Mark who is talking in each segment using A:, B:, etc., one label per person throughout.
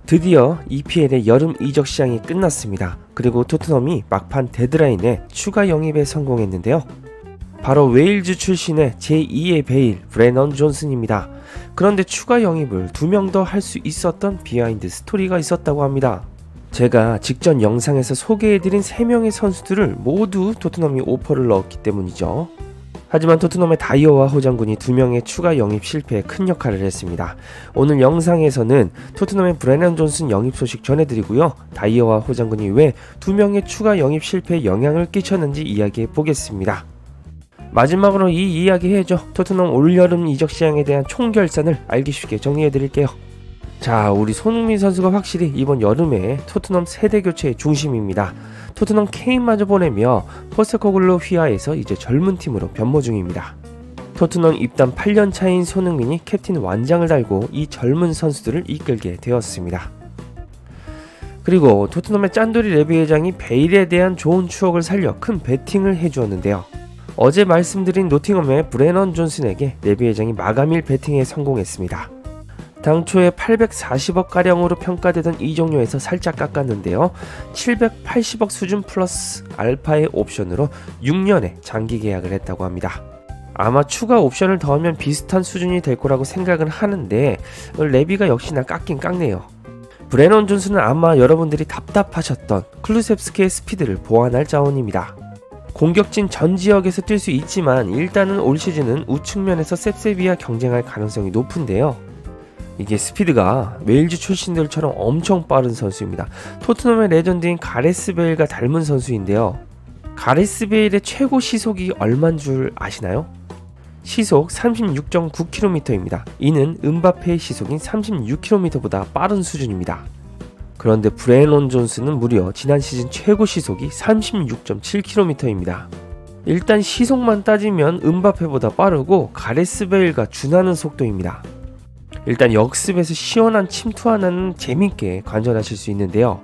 A: 드디어 EPL의 여름 이적 시장이 끝났습니다. 그리고 토트넘이 막판 데드라인에 추가 영입에 성공했는데요. 바로 웨일즈 출신의 제2의 베일 브레넌 존슨입니다. 그런데 추가 영입을 2명 더 할 수 있었던 비하인드 스토리가 있었다고 합니다. 제가 직전 영상에서 소개해드린 3명의 선수들을 모두 토트넘이 오퍼를 넣었기 때문이죠. 하지만 토트넘의 다이어와 호장군이 2명의 추가 영입 실패에 큰 역할을 했습니다. 오늘 영상에서는 토트넘의 브레넌 존슨 영입 소식 전해드리고요. 다이어와 호장군이 왜 2명의 추가 영입 실패에 영향을 끼쳤는지 이야기해 보겠습니다. 마지막으로 이 이야기 해줘 토트넘 올여름 이적 시장에 대한 총결산을 알기 쉽게 정리해 드릴게요. 자, 우리 손흥민 선수가 확실히 이번 여름에 토트넘 세대 교체의 중심입니다. 토트넘 케인마저 보내며 포스테코글루 휘하에서 이제 젊은 팀으로 변모 중입니다. 토트넘 입단 8년 차인 손흥민이 캡틴 완장을 달고 이 젊은 선수들을 이끌게 되었습니다. 그리고 토트넘의 짠돌이 레비 회장이 베일에 대한 좋은 추억을 살려 큰 베팅을 해주었는데요. 어제 말씀드린 노팅엄의 브레넌 존슨에게 레비 회장이 마감일 베팅에 성공했습니다. 당초에 840억가량으로 평가되던 이적료에서 살짝 깎았는데요. 780억 수준 플러스 알파의 옵션으로 6년의 장기 계약을 했다고 합니다. 아마 추가 옵션을 더하면 비슷한 수준이 될 거라고 생각은 하는데 레비가 역시나 깎긴 깎네요. 브레넌 존슨은 아마 여러분들이 답답하셨던 클루셉스키의 스피드를 보완할 자원입니다. 공격진 전 지역에서 뛸 수 있지만 일단은 올 시즌은 우측면에서 셉세비와 경쟁할 가능성이 높은데요. 이게 스피드가 웨일즈 출신들처럼 엄청 빠른 선수입니다. 토트넘의 레전드인 가레스 베일과 닮은 선수인데요. 가레스 베일의 최고 시속이 얼만 줄 아시나요? 시속 36.9km입니다. 이는 음바페의 시속인 36km보다 빠른 수준입니다. 그런데 브레넌 존슨은 무려 지난 시즌 최고 시속이 36.7km입니다. 일단 시속만 따지면 음바페보다 빠르고 가레스 베일과 준하는 속도입니다. 일단 역습에서 시원한 침투 하나는 재밌게 관전하실 수 있는데요.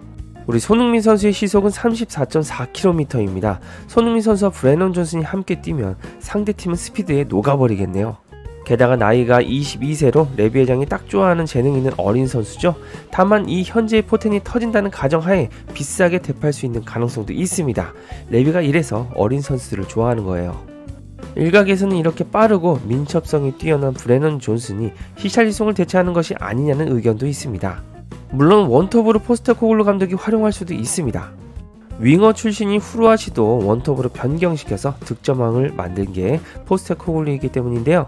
A: 우리 손흥민 선수의 시속은 34.4km입니다. 손흥민 선수와 브레넌 존슨이 함께 뛰면 상대팀은 스피드에 녹아버리겠네요. 게다가 나이가 22세로 레비 회장이 딱 좋아하는 재능 있는 어린 선수죠. 다만 이 현재의 포텐이 터진다는 가정하에 비싸게 대팔 수 있는 가능성도 있습니다. 레비가 이래서 어린 선수들을 좋아하는 거예요. 일각에서는 이렇게 빠르고 민첩성이 뛰어난 브레넌 존슨이 히샬리송을 대체하는 것이 아니냐는 의견도 있습니다. 물론 원톱으로 포스테코글루 감독이 활용할 수도 있습니다. 윙어 출신인 후루아시도 원톱으로 변경시켜서 득점왕을 만든 게 포스테코글루이기 때문인데요.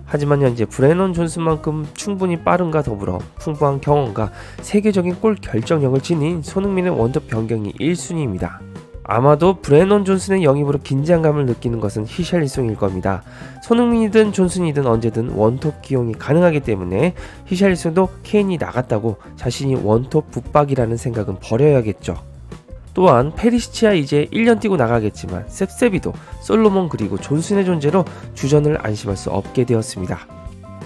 A: 하지만 현재 브레넌 존슨만큼 충분히 빠른가 더불어 풍부한 경험과 세계적인 골 결정력을 지닌 손흥민의 원톱 변경이 1순위입니다. 아마도 브레넌 존슨의 영입으로 긴장감을 느끼는 것은 히샬리송일 겁니다. 손흥민이든 존슨이든 언제든 원톱 기용이 가능하기 때문에 히샬리송도 케인이 나갔다고 자신이 원톱 붙박이라는 생각은 버려야겠죠. 또한 페리시치야 이제 1년 뛰고 나가겠지만 셉세비도 솔로몬 그리고 존슨의 존재로 주전을 안심할 수 없게 되었습니다.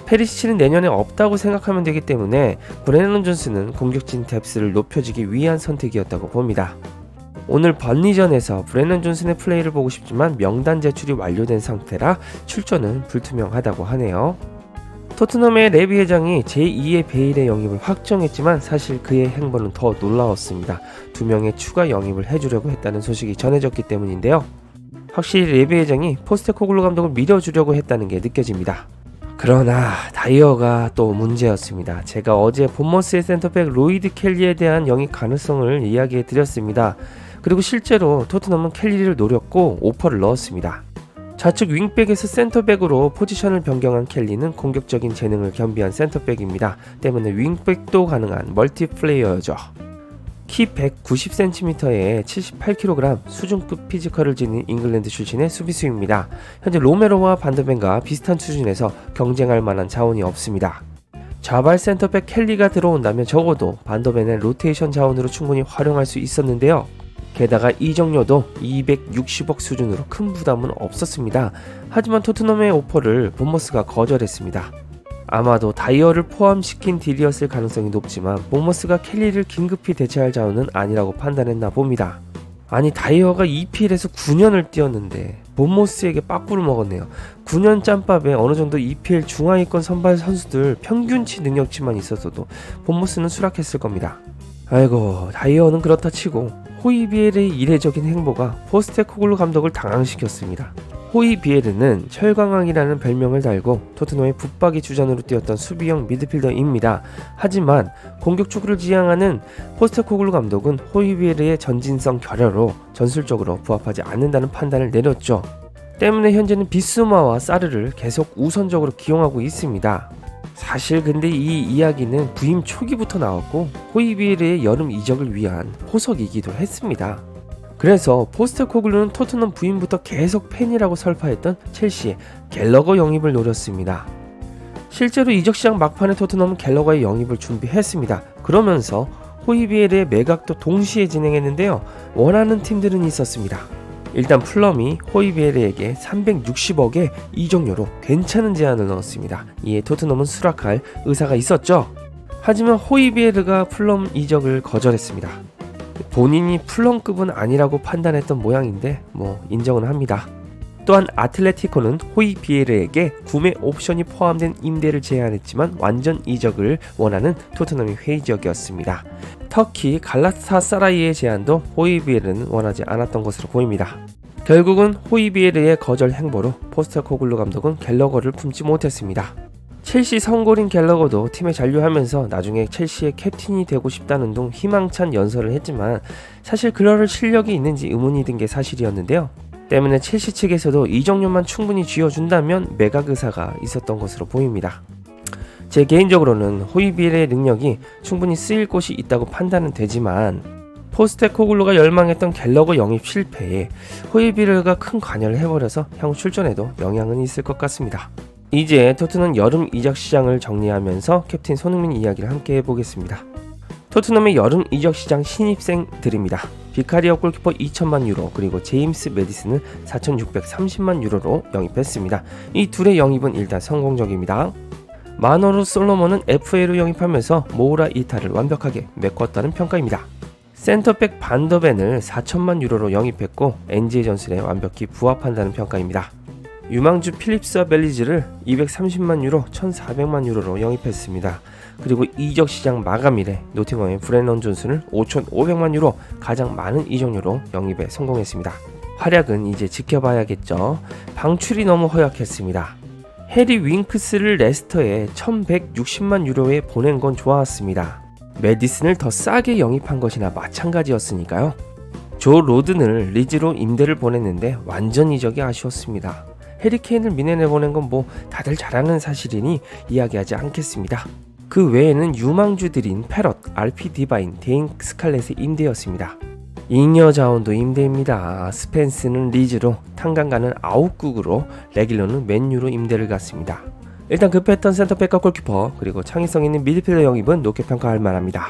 A: 페리시치는 내년에 없다고 생각하면 되기 때문에 브레넌 존슨은 공격진 뎁스를 높여주기 위한 선택이었다고 봅니다. 오늘 번리전에서 브레넌 존슨의 플레이를 보고 싶지만 명단 제출이 완료된 상태라 출전은 불투명하다고 하네요. 토트넘의 레비 회장이 제2의 베일의 영입을 확정했지만 사실 그의 행보는 더 놀라웠습니다. 2명의 추가 영입을 해주려고 했다는 소식이 전해졌기 때문인데요. 확실히 레비 회장이 포스테코글루 감독을 밀어주려고 했다는 게 느껴집니다. 그러나 다이어가 또 문제였습니다. 제가 어제 본머스의 센터백 로이드 켈리에 대한 영입 가능성을 이야기해 드렸습니다. 그리고 실제로 토트넘은 켈리를 노렸고 오퍼를 넣었습니다. 좌측 윙백에서 센터백으로 포지션을 변경한 켈리는 공격적인 재능을 겸비한 센터백입니다. 때문에 윙백도 가능한 멀티플레이어죠. 키 190cm에 78kg 수준급 피지컬을 지닌 잉글랜드 출신의 수비수입니다. 현재 로메로와 반더벤과 비슷한 수준에서 경쟁할 만한 자원이 없습니다. 좌발 센터백 켈리가 들어온다면 적어도 반더벤의 로테이션 자원으로 충분히 활용할 수 있었는데요. 게다가 이적료도 260억 수준으로 큰 부담은 없었습니다. 하지만 토트넘의 오퍼를 본머스가 거절했습니다. 아마도 다이어를 포함시킨 딜이었을 가능성이 높지만 본머스가 켈리를 긴급히 대체할 자원은 아니라고 판단했나 봅니다. 아니 다이어가 EPL에서 9년을 뛰었는데 본모스에게 빠꾸를 먹었네요. 9년 짬밥에 어느정도 EPL 중하위권 선발 선수들 평균치 능력치만 있었어도 본모스는 수락했을 겁니다. 아이고 다이어는 그렇다 치고 호이비에르의 이례적인 행보가 포스테코글루 감독을 당황시켰습니다. 호이비에르는 철강왕이라는 별명을 달고 토트넘의 붙박이 주전으로 뛰었던 수비형 미드필더입니다. 하지만 공격 축구를 지향하는 포스테코글루 감독은 호이비에르의 전진성 결여로 전술적으로 부합하지 않는다는 판단을 내렸죠. 때문에 현재는 비스마와 사르를 계속 우선적으로 기용하고 있습니다. 사실 근데 이 이야기는 부임 초기부터 나왔고 호이비에르의 여름 이적을 위한 포석이기도 했습니다. 그래서 포스테코글루는 토트넘 부임부터 계속 팬이라고 설파했던 첼시의 갤러거 영입을 노렸습니다. 실제로 이적 시장 막판에 토트넘은 갤러거의 영입을 준비했습니다. 그러면서 호이비에르의 매각도 동시에 진행했는데요. 원하는 팀들은 있었습니다. 일단 풀럼이 호이비에르에게 360억의 이적료로 괜찮은 제안을 넣었습니다. 이에 토트넘은 수락할 의사가 있었죠. 하지만 호이비에르가 풀럼 이적을 거절했습니다. 본인이 풀럼급은 아니라고 판단했던 모양인데 인정은 합니다. 또한 아틀레티코는 호이비에르에게 구매 옵션이 포함된 임대를 제안했지만 완전 이적을 원하는 토트넘이 회의적이었습니다. 터키 갈라타사라이의 제안도 호이비에르는 원하지 않았던 것으로 보입니다. 결국은 호이비에르의 거절 행보로 포스테코글루 감독은 갤러거를 품지 못했습니다. 첼시 성골인 갤러거도 팀에 잔류하면서 나중에 첼시의 캡틴이 되고 싶다는 둥 희망찬 연설을 했지만 사실 그럴 실력이 있는지 의문이 든 게 사실이었는데요. 때문에 첼시 측에서도 이적료만 충분히 쥐어준다면 매각 의사가 있었던 것으로 보입니다. 제 개인적으로는 호이비에르의 능력이 충분히 쓰일 곳이 있다고 판단은 되지만 포스테코글루가 열망했던 갤러거 영입 실패에 호이비에르가 큰 관여를 해버려서 향후 출전에도 영향은 있을 것 같습니다. 이제 토트넘 여름 이적 시장을 정리하면서 캡틴 손흥민 이야기를 함께 해보겠습니다. 토트넘의 여름 이적 시장 신입생들입니다. 비카리어 골키퍼 2천만 유로 그리고 제임스 메디슨을 4,630만 유로로 영입했습니다. 이 둘의 영입은 일단 성공적입니다. 마노루 솔로몬은 FA로 영입하면서 모우라 이타를 완벽하게 메꿨다는 평가입니다. 센터백 반더벤을 4천만 유로로 영입했고 엔지의 전술에 완벽히 부합한다는 평가입니다. 유망주 필립스와 벨리즈를 230만 유로, 1,400만 유로로 영입했습니다. 그리고 이적 시장 마감일에 노팅엄의 브레넌 존슨을 5,500만 유로, 가장 많은 이적료로 영입에 성공했습니다. 활약은 이제 지켜봐야겠죠. 방출이 너무 허약했습니다. 해리 윙크스를 레스터에 1,160만 유로에 보낸 건 좋았습니다. 메디슨을 더 싸게 영입한 것이나 마찬가지였으니까요. 조 로든을 리즈로 임대를 보냈는데 완전 이적이 아쉬웠습니다. 해리케인을 미네내 보낸 건 다들 잘 아는 사실이니 이야기하지 않겠습니다. 그 외에는 유망주들인 패럿, RP 디바인, 데인 스칼렛의 임대였습니다. 잉여 자원도 임대입니다. 스펜스는 리즈로, 탕강가는 아웃국으로, 레길러는 맨유로 임대를 갔습니다. 일단 급했던 센터백과 골키퍼 그리고 창의성 있는 미드필더 영입은 높게 평가할 만합니다.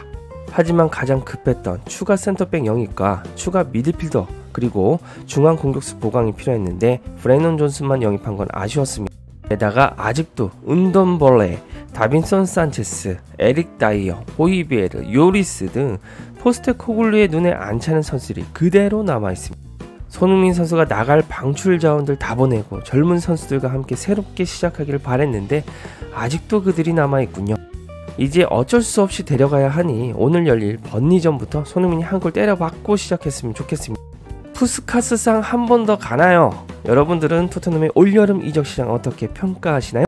A: 하지만 가장 급했던 추가 센터백 영입과 추가 미드필더 그리고 중앙 공격수 보강이 필요했는데 브레넌 존슨만 영입한 건 아쉬웠습니다. 게다가 아직도 운던벌레, 다빈손 산체스, 에릭 다이어, 호이비에르, 요리스 등 포스테코글루의 눈에 안 차는 선수들이 그대로 남아있습니다. 손흥민 선수가 나갈 방출 자원들 다 보내고 젊은 선수들과 함께 새롭게 시작하기를 바랬는데 아직도 그들이 남아있군요. 이제 어쩔 수 없이 데려가야 하니 오늘 열릴 번리전부터 손흥민이 한 골 때려박고 시작했으면 좋겠습니다. 푸스카스상 한 번 더 가나요? 여러분들은 토트넘의 올여름 이적 시장 어떻게 평가하시나요?